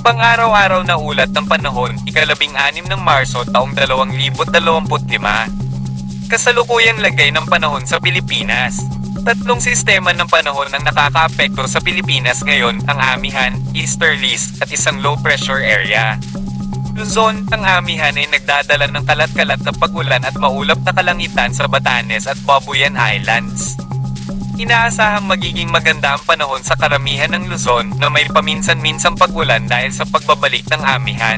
Pang-araw-araw na ulat ng panahon, ika-15 ng Marso taong 2025. Kasalukuyang lagay ng panahon sa Pilipinas. Tatlong sistema ng panahon ang nakakaapekto sa Pilipinas ngayon, ang amihan, easterlies, at isang low pressure area. Luzon, ang amihan ay nagdadala ng kalat-kalat na pag-ulan at maulap na kalangitan sa Batanes at Babuyan Islands. Inaasahang magiging maganda ang panahon sa karamihan ng Luzon na may paminsan-minsang pag-ulan dahil sa pagbabalik ng amihan.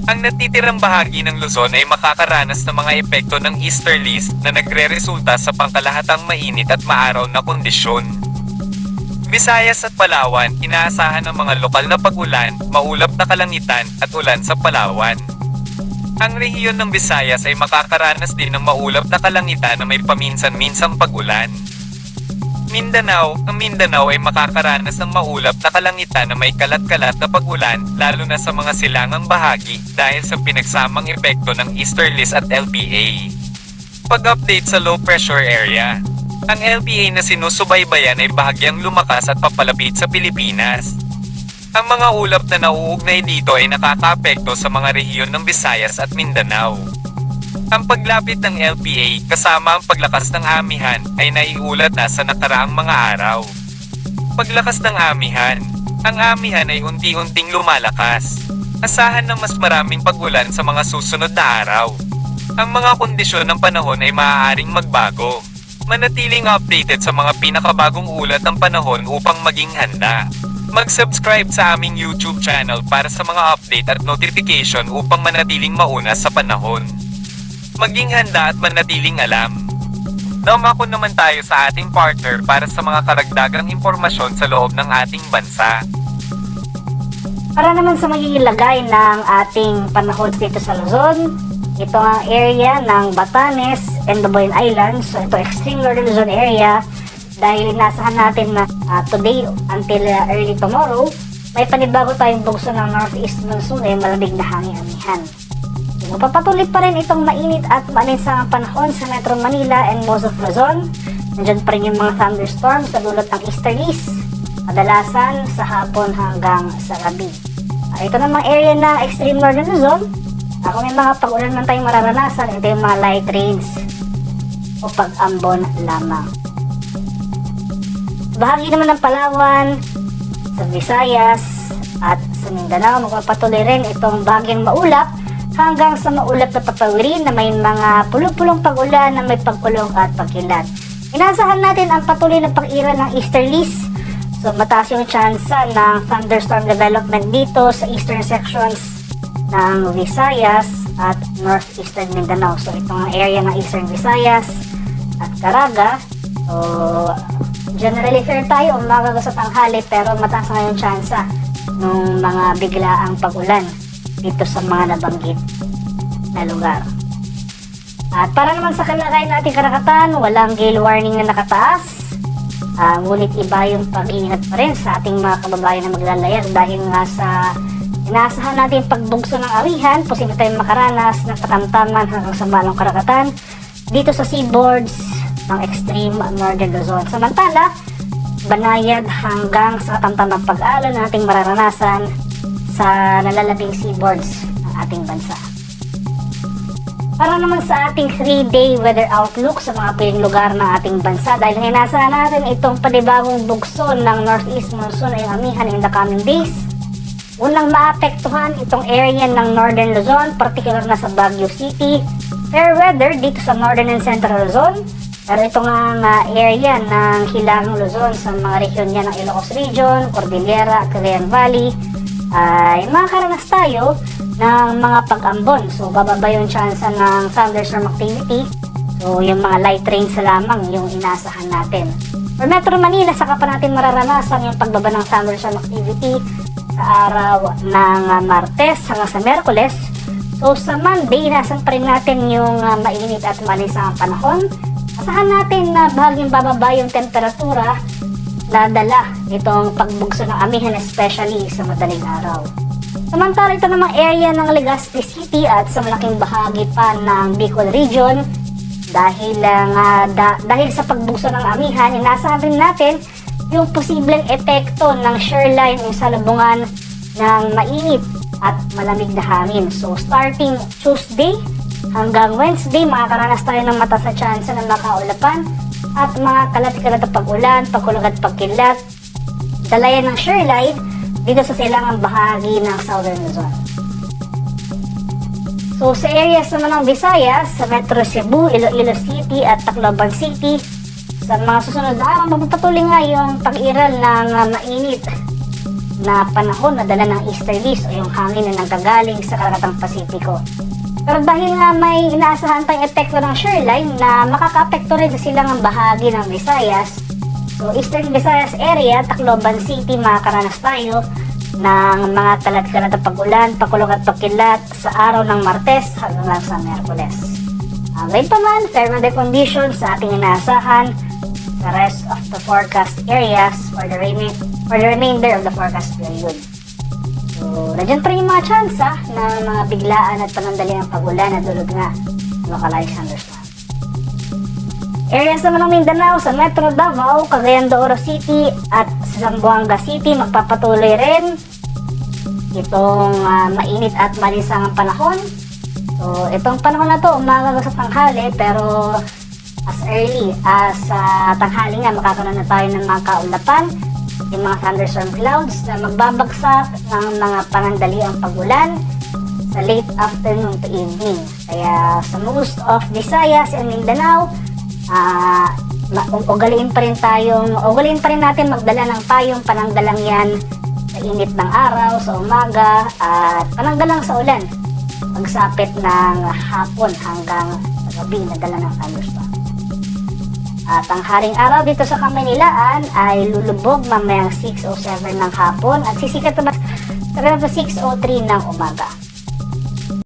Ang natitirang bahagi ng Luzon ay makakaranas ng mga epekto ng easterlies na nagre-resulta sa pangkalahatang mainit at maaraw na kondisyon. Visayas at Palawan, inaasahan ng mga lokal na pag-ulan, maulap na kalangitan at ulan sa Palawan. Ang rehiyon ng Visayas ay makakaranas din ng maulap na kalangitan na may paminsan-minsang pag-ulan. Mindanao, ang Mindanao ay makakaranas ng maulap na kalangitan na may kalat-kalat na pag-ulan lalo na sa mga silangang bahagi dahil sa pinagsamang epekto ng easterlies at LPA. Pag-update sa low pressure area. Ang LPA na sinusubaybayan ay bahagyang lumakas at papalapit sa Pilipinas. Ang mga ulap na nauugnay dito ay nakakaapekto sa mga rehiyon ng Visayas at Mindanao. Ang paglapit ng LPA kasama ang paglakas ng amihan ay naiulat na sa nakaraang mga araw. Paglakas ng amihan. Ang amihan ay unti-unting lumalakas. Asahan ng mas maraming pag-ulan sa mga susunod na araw. Ang mga kondisyon ng panahon ay maaaring magbago. Manatiling updated sa mga pinakabagong ulat ng panahon upang maging handa. Mag-subscribe sa aming YouTube channel para sa mga update at notification upang manatiling mauna sa panahon. Maging handa at manatiling alam. Dumako naman tayo sa ating partner para sa mga karagdagang impormasyon sa loob ng ating bansa. Para naman sa magiging lagay ng ating panahon dito sa Luzon, ito ang area ng Batanes and Babuyan Islands. So ito extreme northern Luzon area dahil inasahan natin na today until early tomorrow, may panibago tayong bugso ng northeast monsoon ay malamig na hangin-amihan. Magpapatuloy pa rin itong mainit at maalinsang panahon sa Metro Manila and most of Luzon. Nandiyan pa rin yung mga thunderstorms sa dulot ng easterlies, kadalasan sa hapon hanggang sa gabi. Ito namang area na extreme northern Luzon. Kung may mga pag-ulan man tayong mararanasan, ito yung mga light rains o pag-ambon lamang. Bahagi naman ng Palawan, sa Visayas at sa Mindanao, magpapatuloy rin itong bagyang maulap hanggang sa maulap na papawirin na may mga pulong-pulong pag-ulan na may pagkulong at pagkilat. Inasahan natin ang patuloy na pag-ira ng easterlies. So mataas yung tsansa ng thunderstorm development dito sa eastern sections ng Visayas at northeastern Mindanao. So itong area ng eastern Visayas at Caraga. So generally fair tayo umaga sa tanghali pero mataas na yung tsansa ng mga biglaang pag-ulan dito sa mga nabanggit na lugar. At para naman sa kalagayan nating karagatan, walang gale warning na nakataas. Ngunit iba yung pag-iingat pa rin sa ating mga kababayan na maglalayag dahil nga sa inaasahan natin pagbugso ng amihan, posible tayong makaranas ng katamtaman hanggang sa malong karagatan dito sa seaboards ng extreme northern Luzon. Samantala, banayad hanggang sa katamtamang pag-alon na ating mararanasan sa nalalabing seaboards ng ating bansa. Para naman sa ating 3-day weather outlook sa mga piling lugar ng ating bansa, dahil inasahan natin itong panibagong bugso ng northeast monsoon ay amihan in the coming days. Unang maapektuhan itong area ng northern Luzon, particular na sa Baguio City. Fair weather dito sa northern and central Luzon. Pero ito nga area ng Hilagang Luzon sa mga rehiyon niya ng Ilocos Region, Cordillera, Cagayan Valley, ay makakaranas tayo ng mga pag-ambon. So bababa yung chance ng thunderstorm activity. So yung mga light rains lamang yung inaasahan natin. For Metro Manila, saka pa natin mararanasan yung pagbaba ng thunderstorm activity sa araw ng Martes hanggang sa Merkules. So sa Monday, inasahan pa rin natin yung mainit at malinsang panahon. Asahan natin na bahagyang bababa yung temperatura na dala itong pagbugso ng amihan, especially sa madaling araw. Samantala ito namang area ng Legazpi City at sa malaking bahagi pa ng Bicol Region dahil sa pagbugso ng amihan, inaasahan rin natin yung posibleng epekto ng shoreline o salubungan ng mainit at malamig na hangin. So starting Tuesday hanggang Wednesday, makakaranas tayo ng mataas na tsansa ng makaulapan at mga kalat-kalat na pag-ulan, pagkulog at pagkilat. Dalayan ng shoreline dito sa silangang bahagi ng Southern Luzon. So sa areas naman ng Visayas, sa Metro Cebu, Iloilo City at Tacloban City, sa mga susunod na araw, magpapatuloy nga yung pag-iral ng mainit na panahon na dala ng easterlies o yung hangin na nanggagaling sa Karakatang Pasipiko. Pero dahil nga may inaasahan tayong epekto ng shoreline na makaka-apekto rin sa silangang bahagi ng Visayas, so Eastern Visayas area, Tacloban City, makakaranas tayo ng mga kalat-kalat na pag-ulan, pakulog at pakilat sa araw ng Martes hanggang sa Miyerkules. Ngayon pa man, fair weather conditions sa ating inaasahan sa rest of the forecast areas for the remainder of the forecast period. So, nandiyan pa rin yung mga tsansa ng mga biglaan at panandaliang pag-ulan na dulog nga localized thunderstorm. Areas naman ng Mindanao sa Metro Davao, Cagayan de Oro City at sa Zamboanga City, magpapatuloy rin itong mainit at malisangang panahon. So itong panahon na to umaga sa tanghali, pero as early as tanghali nga makakaroon na tayo ng mga kaulapan, yung mga thunderstorm clouds na magbabagsak ng mga panandaliang pag-ulan sa late afternoon to evening. Kaya sa most of Visayas and Mindanao, ugaliin pa rin natin magdala ng payong pananggalang yan sa init ng araw, sa umaga, at pananggalang sa ulan pagsapit ng hapon hanggang sa gabi na dala ng thunderstorm. At ang haring araw dito sa Kamaynilaan ay lulubog mamayang 6:07 ng hapon at sisikat naman sa 6:03 ng umaga.